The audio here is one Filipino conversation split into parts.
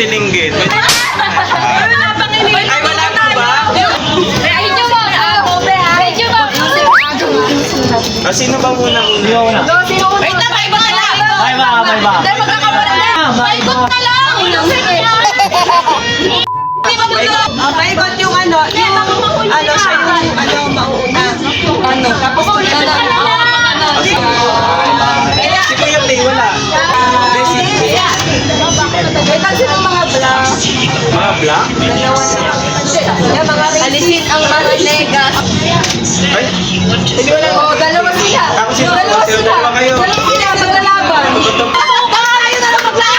silinggit. Wala pang iniisip. Ay, wala pa ba? Medyo ba? Medyo ba? Sino ba muna? Wait na, may iba na lang. May ba? Dahil magkakaroon na. Paikot na lang. Paikot yung ano, siya yung mauuna. Tapos Paulit na lang. Si Kuya Play, wala. Wait lang silang mga black. Mga black? Yung mga Alisin ang mga negas. Ay, Oh, dalawa sila. Tapos sino? Dalawa Sino? sila. Dalawa kayo. Dalawa sila, maglalaban. Kayo na lang magla.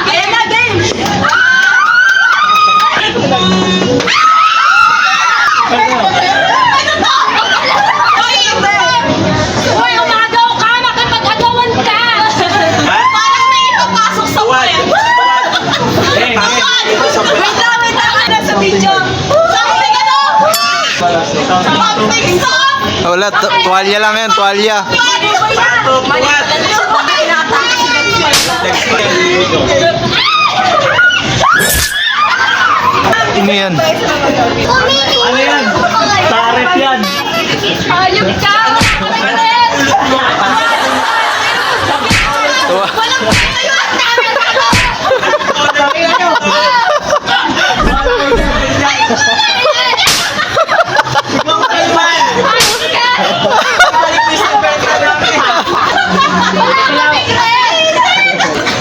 Ayan na, game! Uy, umagaw ka. Makipag-agawan ka. Parang may ipapasok sa Wala. puwet. Wait lang, nasa video. Something ano? Something stop. Wala, tuwalya lang yan, tuwalya. Patok, buhat. Ano yan? Ano yan? Taret yan. Ayun ka. Walang pwede yun.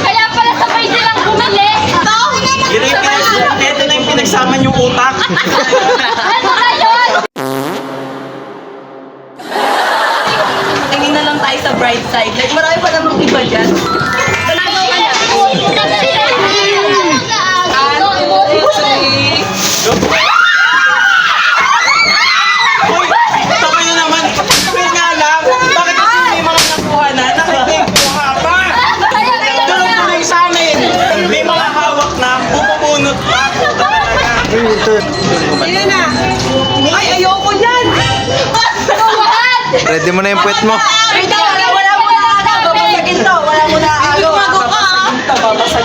Kaya pala sabay silang bumili. Ito na yung pinagsama yung utak. Ano na yun? Tingin na lang tayo sa bright side. Like, marami pa namang iba dyan. Uy, tama nyo naman. Wait nga lang. Bakit kasi may mga nakuha na? Nakikikuha pa. Tuloy-tuloy sa amin. May mga hawak na. Bubunot pa. Sino na? Ay, ayoko dyan! Ready mo na yung puwet mo? Wait lang, wala mo na agaw. Babasagin to. Wala mo na agaw.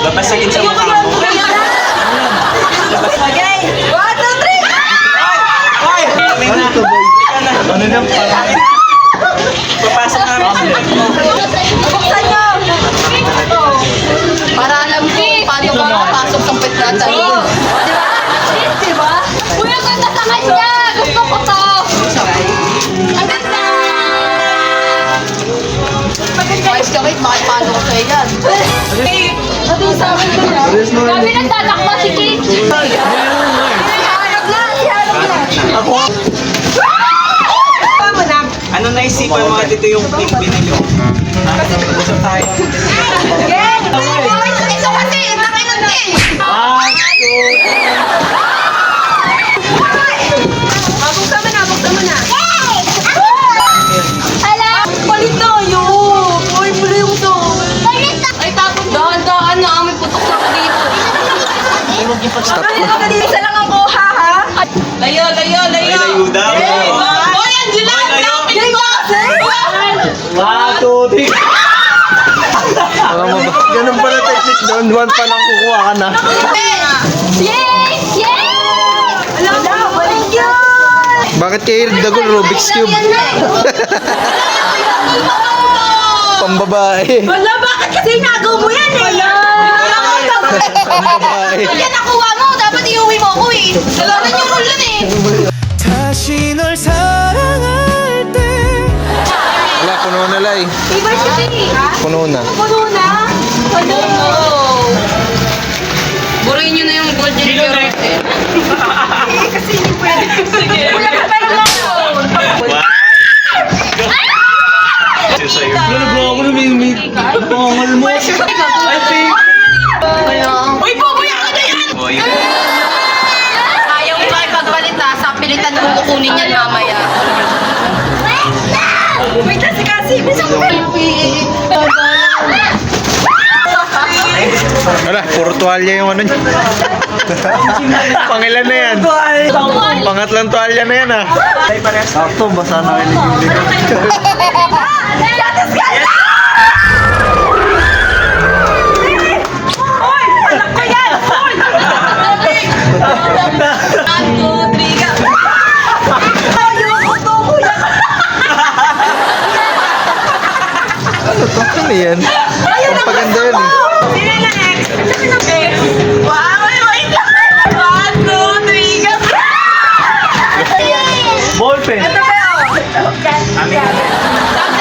Babasagin sa mukha mo. Okay, 1, 2, 3! Hoy! Kami na. Ano na? Papasok namin sila. Buksan nyo! Para alam ko paano ba makapasok sa pet natin. Diba? Uy, ang ganda sa kanya! Gusto ko to! Ang ganda! Ayos ka, wait, makipano ko sa'yo yan. Sabi nagtatakbo si Kate. Iharap na! Iharap na! Tama na! Ano naisipan mo at ito yung tip binili mo? Usap tayo. Again! Ito kasi! Nakinan eh! Buksan mo na! Buksan mo na! Hala! Palit na yun! Uy, pala yung to! Ay, tapos dahan-dahan na kami putok na dito. Isa lang ang kuha, ha? Layo, layo, Ay, layo daw. Hoy, Angela! Lapit mo! 1, 2, 3. Alam mo ba? Ganun pala technique doon. One pa lang kukuha ka na. Yay! Yay! Alam na! Balik yun! Bakit kayo dagol Rubik's Cube? Pambabae. Wala, bakit kasi inagaw mo yan eh? Wala! Pambabae. Yan nakuha mo, dapat iuwi mo ako eh. Kailangan yung rule yun eh. 다시 널 사랑할 때 Wala, puno na lai. Iba siya eh! Puno na. Puno na! Ano? Burahin nyo na yung gold delivery. Kasi hindi pwede. Wala ka tayo lang yun! Sa'yo. Nalabro ako na may pangal mo. I think. Uy, bubuya ka na yan! Boy. Ayaw mo ay pagpalit na, sa pilitan mo kukunin yan mamaya. Wait lang si Cassie! Bisa ko Wala, puro tuwalya yung ano niya. Pangilan na yan. Pangatlang tuwalya na yan ah. Sakto, basa na kayo ni Julie. Ano yan? Ang paganda yan eh. Ballpen. Ito ba?